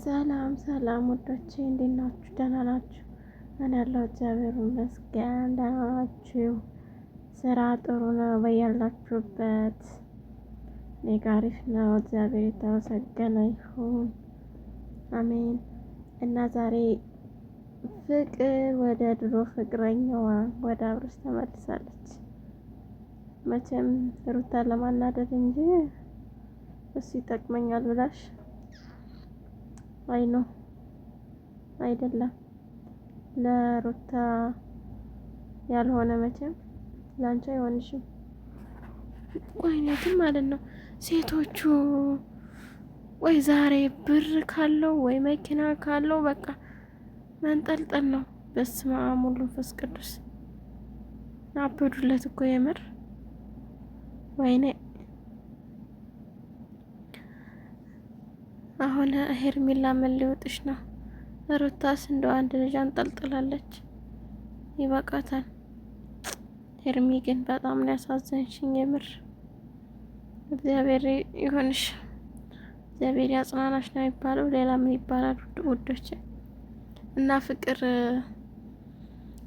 ሰላም ሰላም ወዶቼ እንዴት ናችሁ? ደህና ናችሁ? እኔ ያለው እግዚአብሔር ይመስገን። ደህና ናችሁ? ስራ ጥሩ ነው በያላችሁበት? እኔ ጋር አሪፍ ነው። እግዚአብሔር የተመሰገነ ይሁን። አሜን። እና ዛሬ ፍቅር ወደ ድሮ ፍቅረኛዋ ወደ አብርሽ ተመልሳለች። መቼም ሩታን ለማናደድ እንጂ እሱ ይጠቅመኛል ብላሽ አይ ነው አይደለም። ለሩታ ያልሆነ መቼም ላንቺ አይሆንሽም። ቆይነትም ማለት ነው ሴቶቹ ወይ ዛሬ ብር ካለው ወይ መኪና ካለው በቃ መንጠልጠል ነው። በስመ አብ ወወልድ ወመንፈስ ቅዱስ አበዱለት እኮ የምር ወይኔ። አሁን ሄርሜላ ምን ሊወጥሽ ነው? ሩታስ እንደው አንድ ልጅ አንጠልጥላለች። ይበቃታል። ሄርሚ ግን በጣም ነው ያሳዘንሽኝ የምር። እግዚአብሔር ይሁንሽ፣ እግዚአብሔር ያጽናናሽ ነው የሚባለው። ሌላ ምን ይባላል ውዶች? እና ፍቅር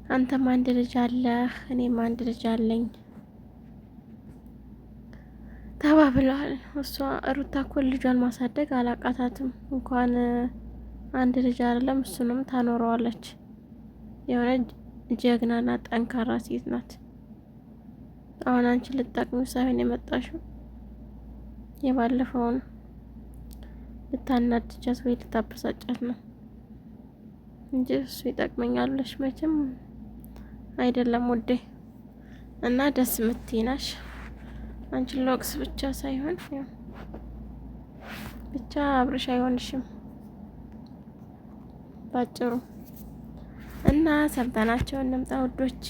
አንተም አንድ ልጅ አለህ፣ እኔም አንድ ልጅ አለኝ ተባብለዋል። እሷ ሩታ እኮ ልጇን ማሳደግ አላቃታትም። እንኳን አንድ ልጅ አይደለም እሱንም ታኖረዋለች። የሆነ ጀግናና ጠንካራ ሴት ናት። አሁን አንቺ ልትጠቅሚው ሳይሆን የመጣሽው የባለፈውን ልታናድጃት ወይ ልታበሳጫት ነው እንጂ እሱ ይጠቅመኛል ብለሽ መቼም አይደለም ውዴ። እና ደስ የምትይ ነሽ። አንቺን ለወቅስ ብቻ ሳይሆን ብቻ አብርሽ አይሆንሽም ባጭሩ። እና ሰምተናቸው እንምጣ ውዶቼ።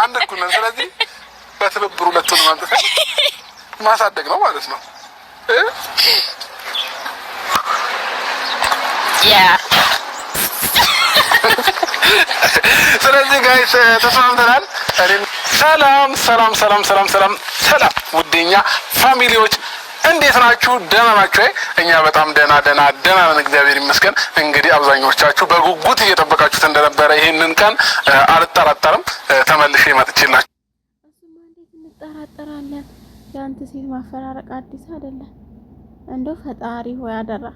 አንድ እኩል ነን። ስለዚህ በትብብር ሁለቱን ማሳደግ ነው ማለት ነው። ስለዚህ ጋይስ ተስማምተናል። ሰላም ሰላም ሰላም ሰላም ሰላም ሰላም ውዴኛ ፋሚሊዎች እንዴት ናችሁ? ደህና ናችሁ? እኛ በጣም ደህና ነን፣ እግዚአብሔር ይመስገን። እንግዲህ አብዛኞቻችሁ በጉጉት እየጠበቃችሁት እንደነበረ ይሄንን ቀን አልጠራጠርም ተመልሼ መጥቼላችሁ። እሱማ እንዴት እንጠራጠራለን? የአንተ ሴት ማፈራረቅ አዲስ አይደለም። እንደው ፈጣሪ ሆይ አደራ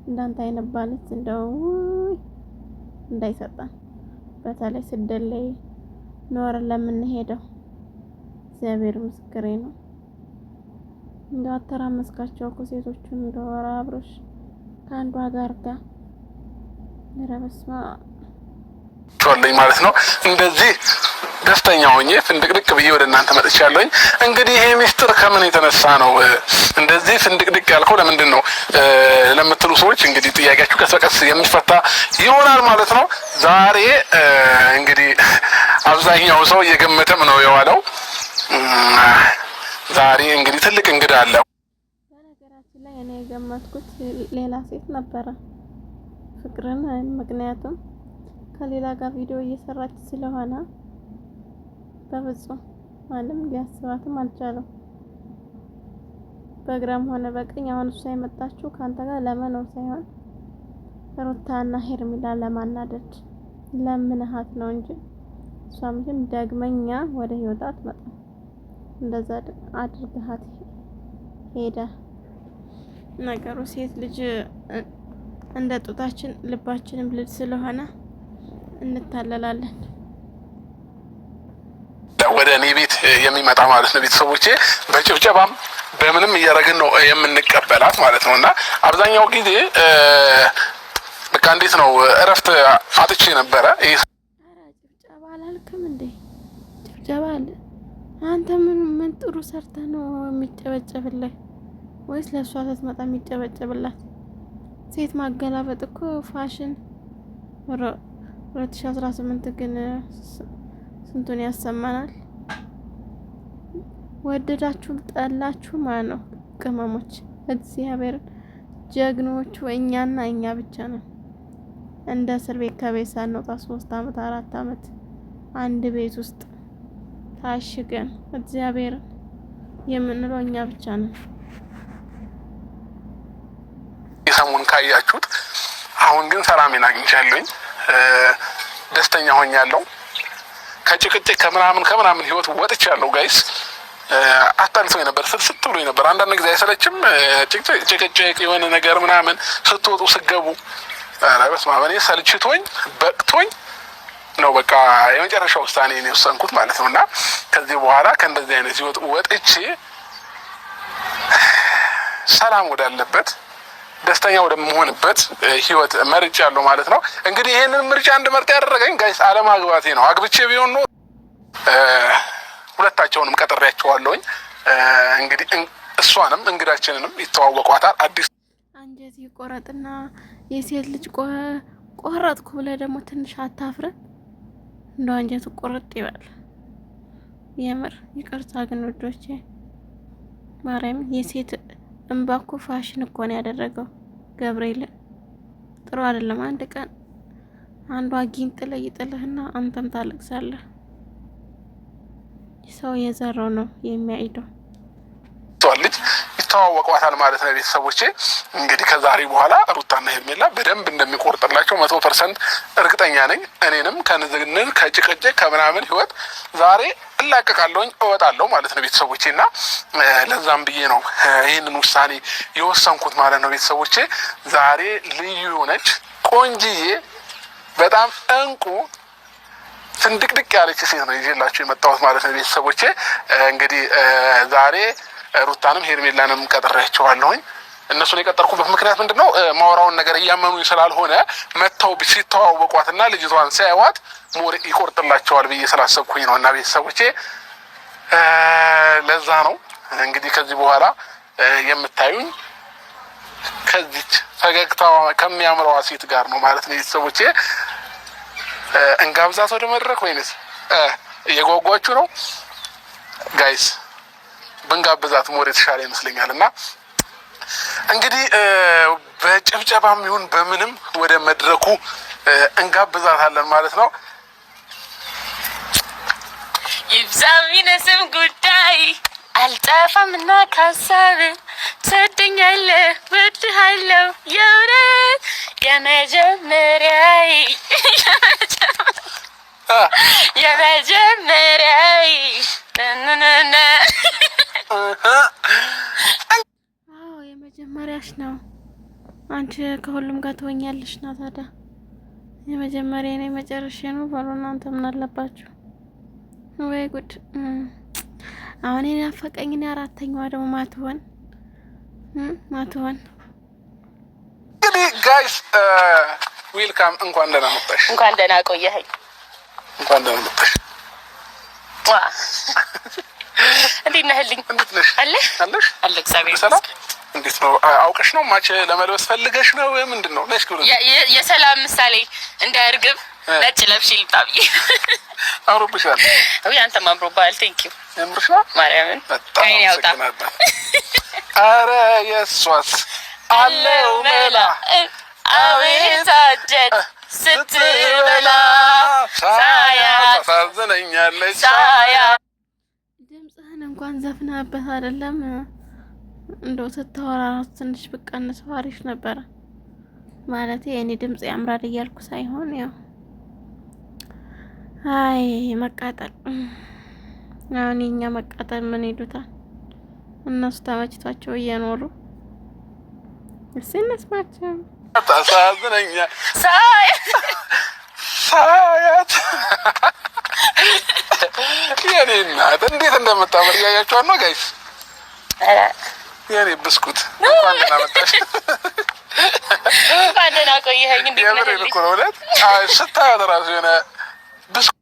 እንዳንተ አይነት ባልት እንደው እንዳይሰጣን፣ በተለይ ስደት ላይ ኖረን ለምንሄደው እግዚአብሔር ምስክሬ ነው። እንደው አተራመስካቸው እኮ ሴቶቹን እንደው አብርሽ ከአንዷ ጋር ረበስማ ጮልኝ ማለት ነው። እንደዚህ ደስተኛ ሆኜ ፍንድቅድቅ ብዬ ወደ እናንተ መጥቻለሁኝ። እንግዲህ ይሄ ሚስጥር ከምን የተነሳ ነው እንደዚህ ፍንድቅድቅ ያልከው ለምንድን ነው ለምትሉ ሰዎች እንግዲህ ጥያቄያችሁ ቀስ በቀስ የሚፈታ ይሆናል ማለት ነው። ዛሬ እንግዲህ አብዛኛው ሰው እየገመተም ነው የዋለው። ዛሬ እንግዲህ ትልቅ እንግዳ አለ። በነገራችን ላይ እኔ የገመትኩት ሌላ ሴት ነበረ ፍቅርን። ምክንያቱም ከሌላ ጋር ቪዲዮ እየሰራች ስለሆነ በፍጹም ማንም ሊያስባትም አልቻለም። በግራም ሆነ በቀኝ አሁን እሷ የመጣችው ካንተ ጋር ለመኖር ሳይሆን ሩታና ሄርሜላ ለማናደድ ለምንሃት ነው እንጂ እሷ ምንም ዳግመኛ ወደ ህይወት አትመጣም። እንደዛ አድርገሃት ሄደ። ነገሩ ሴት ልጅ እንደ ጡታችን ልባችንም ልጅ ስለሆነ እንታለላለን። ወደ እኔ ቤት የሚመጣ ማለት ነው ቤተሰቦቼ በጭብጨባም በምንም እያደረግን ነው የምንቀበላት ማለት ነው። እና አብዛኛው ጊዜ በቃ እንዴት ነው እረፍት አጥቼ ነበረ። ጭብጨባ አላልክም እንዴ? ጭብጨባ አለ። አንተ ምን ጥሩ ሰርተህ ነው የሚጨበጨብልህ? ወይስ ለእሷ ስትመጣ የሚጨበጨብላት? ሴት ማገላበጥ እኮ ፋሽን 2018 ግን ስንቱን ያሰማናል። ወደዳችሁ ጠላችሁ ማለት ነው ቅመሞች፣ እግዚአብሔርን ጀግኖቹ እኛና እኛ ብቻ ነን። እንደ እስር ቤት ከቤት ሳንወጣ 3 አመት 4 አመት አንድ ቤት ውስጥ ታሽገን እግዚአብሔርን የምንለው እኛ ብቻ ነን። ሰሞን ካያችሁት። አሁን ግን ሰላሜን አግኝቻለሁኝ፣ ደስተኛ ሆኛለሁ። ከጭቅጭቅ ከምናምን ህይወት ወጥቻለሁ ጋይስ። አታልሰው ነበር፣ ስልስት ብሎ ነበር። አንዳንድ ጊዜ አይሰለችም? ጭቅጭቅ የሆነ ነገር ምናምን ስትወጡ ስገቡ፣ ኧረ በስመ አብ እኔ ሰልችቶኝ በቅቶኝ ነው በቃ የመጨረሻ ውሳኔ ነው የወሰንኩት ማለት ነው። እና ከዚህ በኋላ ከእንደዚህ አይነት ህይወት ወጥቼ ሰላም ወዳለበት ደስተኛ ወደምሆንበት ህይወት መርጫለሁ ማለት ነው። እንግዲህ ይሄንን ምርጫ እንድመርጥ ያደረገኝ ጋይስ አለማግባቴ ነው። አግብቼ ቢሆን ነው ሁለታቸውንም ቀጥሬያቸዋለሁኝ። እንግዲህ እሷንም እንግዳችንንም ይተዋወቋታል። አዲስ አንጀት ይቆረጥና የሴት ልጅ ቆረጥኩ ብለህ ደግሞ ትንሽ አታፍርም? እንደው አንጀቱ ቆረጥ ይበል። የምር ይቅርታ ግን ውዶቼ ማርያም የሴት እንባ እኮ ፋሽን እኮ ነው ያደረገው። ገብርኤልን ጥሩ አይደለም። አንድ ቀን አንዷ ጊንጥ ላይ ይጥልህና አንተም ታለቅሳለህ። ሰው የዘራው ነው የሚያይደው። ልጅ ይተዋወቋታል ማለት ነው። ቤተሰቦቼ እንግዲህ ከዛሬ በኋላ ሩታና ሄርሜላ በደንብ እንደሚቆርጥላቸው 100% እርግጠኛ ነኝ። እኔንም ከንዝግንዝ ከጭቅጭቅ ከምናምን ህይወት ዛሬ እላቀቃለሁኝ እወጣለሁ ማለት ነው ቤተሰቦቼ። እና ለዛም ብዬ ነው ይህንን ውሳኔ የወሰንኩት ማለት ነው ቤተሰቦቼ። ዛሬ ልዩ የሆነች ቆንጂዬ በጣም እንቁ ፍንድቅድቅ ያለች ሴት ነው ይዤላችሁ የመጣሁት ማለት ነው ቤተሰቦቼ። እንግዲህ ዛሬ ሩታንም ሄርሜላንም ቀጥሬያቸዋለሁኝ። እነሱን የቀጠርኩበት ምክንያት ምንድን ነው? ማውራውን ነገር እያመኑ ስላልሆነ መተው ሲተዋወቋትና ልጅቷን ሲያዩዋት ሞር ይቆርጥላቸዋል ብዬ ስላሰብኩኝ ነው። እና ቤተሰቦቼ ለዛ ነው እንግዲህ ከዚህ በኋላ የምታዩኝ ከዚች ፈገግታ ከሚያምረዋ ሴት ጋር ነው ማለት ነው ቤተሰቦቼ። እንጋብዛት ወደ መድረክ ወይንስ እየጓጓችሁ ነው ጋይስ? ብንጋብዛት ሞር የተሻለ ይመስለኛል። እና እንግዲህ በጭብጨባም ይሁን በምንም ወደ መድረኩ እንጋብዛታለን ማለት ነው። ይብዛም ይነስም ጉዳይ አልጠፋምና ካሳብ ትወደኛለህ እወድሃለሁ የእውነት የመጀመሪያዬ የመጀመሪያሽ ነው። አንቺ ከሁሉም ጋር ትወኛለሽ ና ታዲያ የመጀመሪያ ነው የመጨረሻ ነው ባሉ እናንተ ምን አለባችሁ? ወይ ጉድ! አሁን የናፈቀኝ አራተኛዋ ደግሞ ማትሆን እንግዲህ ጋይስ ዌልካም፣ እንኳን ደህና መጣሽ። እንኳን ደህና ቆየኸኝ። እንኳን ደህና መጣሽ። እንዴት ነህልኝ? እንዴት ነሽ? አለሽ አለ እግዚአብሔር ሰላም። እንዴት ነው? አውቀሽ ነው ማች ለመልበስ ፈልገሽ ነው ምንድን ነው? ነሽ ግሩ የሰላም ምሳሌ እንደ እርግብ ነጭ ለብሽ ልጣብዬ አምሮብሻል። ወይ አንተ ማምሮባል። ቴንክ ዩ ያምርሻ ማርያምን በጣም ያውጣ። አረ የሷስ አለው መላ አቤት አጀት ስትበላ ሳያት ታሳዝነኛለች። ድምፅህን እንኳን ዘፍናበት አይደለም እንደው ስታወራ ትንሽ ብቀንሰው አሪፍ ነበረ። ማለት የኔ ድምፅ ያምራል እያልኩ ሳይሆን ያው አይ መቃጠል። አሁን የኛ መቃጠል ምን ይሉታል እነሱ ተመችቷቸው እየኖሩ። እስኪ እንስማቸው። ታሳዝነኛ ሳያት የኔ እናት እንዴት እንደምታምር እያያችኋት ነው ጋይስ። የኔ ብስኩት እንኳን ደህና መጣሽ። እንኳን ደህና ቆየኸኝ። እንዴት ነህ? የምሬን እኮ ነው እውነት። ስታያት እራሱ የሆነ ብስኩት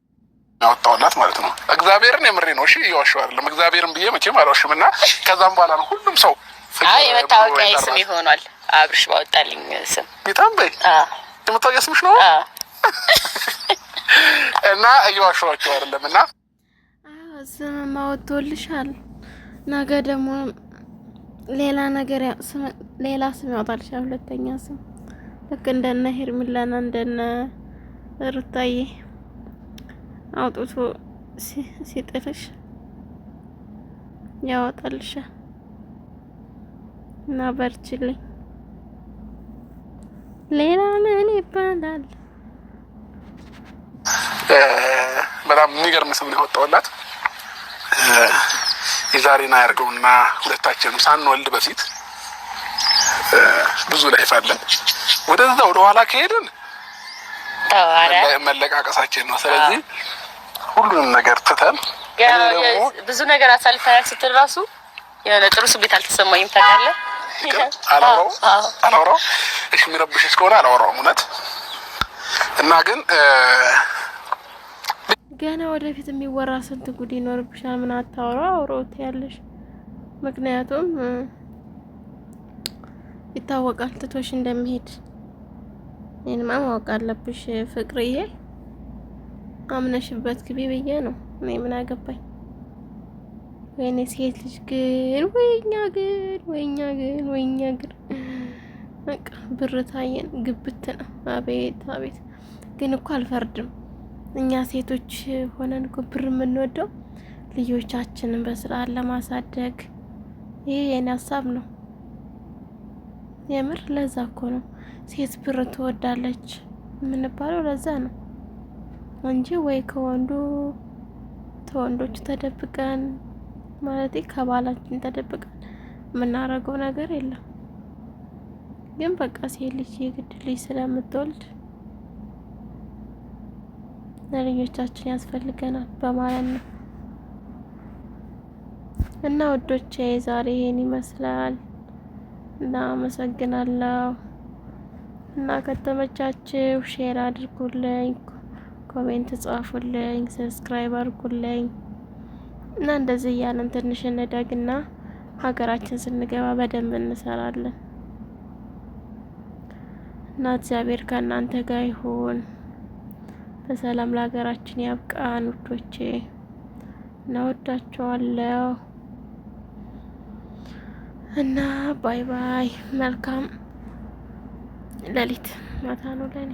ያወጣሁላት ማለት ነው። እግዚአብሔርን የምሬ ነው። እሺ እየዋሸሁ አይደለም። እግዚአብሔርን ብዬ መቼም አልዋሽም። እና ከዛም በኋላ ነው ሁሉም ሰው የመታወቂያ ስም ይሆናል አብርሽ ባወጣልኝ ስም በጣም በይ የመታወቂያ ስምሽ ነው። እና እየዋሸኋቸው አይደለም። እና ስም ማወጥቶልሻል። ነገ ደግሞ ሌላ ነገር ሌላ ስም ያወጣልሻል። ሁለተኛ ስም ልክ እንደነ ሄርሜላና እንደነ ሩታዬ አውጥቶ ሲጥልሽ ያወጣልሻል። እና በርችልኝ። ሌላ ምን ይባላል? በጣም የሚገርም ስም ነው ያወጣውላት። የዛሬን አያርገውና ሁለታችንም ሳንወልድ በፊት ብዙ ላይፍ አለን። ወደዛ ወደ ኋላ ከሄድን መለቃቀሳችን ነው። ስለዚህ ሁሉንም ነገር ትተን ብዙ ነገር አሳልፈናል ስትል ራሱ የሆነ ጥሩ ስሜት አልተሰማኝም። ታውቃለህ? አላወራው እሺ፣ የሚረብሽ እስከሆነ አላወራውም እውነት። እና ግን ገና ወደፊት የሚወራ ስንት ጉድ ይኖርብሻል። ምን አታወራው አውሮት ያለሽ። ምክንያቱም ይታወቃል ትቶሽ እንደሚሄድ። እኔማ ማወቅ አለብሽ ፍቅርዬ። አምነሽበት ግቢ ብዬ ነው። እኔ ምን አገባኝ? ወይኔ ሴት ልጅ ግን ወይኛ ግን በቃ ብር ታየን ግብት ነው። አቤት አቤት። ግን እኮ አልፈርድም። እኛ ሴቶች ሆነን እኮ ብር የምንወደው ልጆቻችንን በስርዓት ለማሳደግ። ይሄ የኔ ሀሳብ ነው የምር። ለዛ እኮ ነው ሴት ብር ትወዳለች የምንባለው። ለዛ ነው እንጂ ወይ ከወንዶች ተደብቀን ማለት ከባላችን ተደብቀን የምናረገው ነገር የለም። ግን በቃ ሴት ልጅ የግድ ልጅ ስለምትወልድ ለልጆቻችን ያስፈልገናል በማለት ነው። እና ወዶቼ ዛሬ ይሄን ይመስላል እና አመሰግናለሁ። እና ከተመቻችሁ ሼር አድርጉልኝ፣ ኮሜንት ጻፉልኝ፣ ሰብስክራይብ አድርጉልኝ። እና እንደዚህ እያለን ትንሽ እንደግና ሀገራችን ስንገባ በደንብ እንሰራለን። እና እግዚአብሔር ከእናንተ ጋር ይሁን። በሰላም ለሀገራችን ያብቃን ውዶቼ። እናወዳቸዋለሁ። እና ባይ ባይ። መልካም ሌሊት። ማታ ነው ለኔ።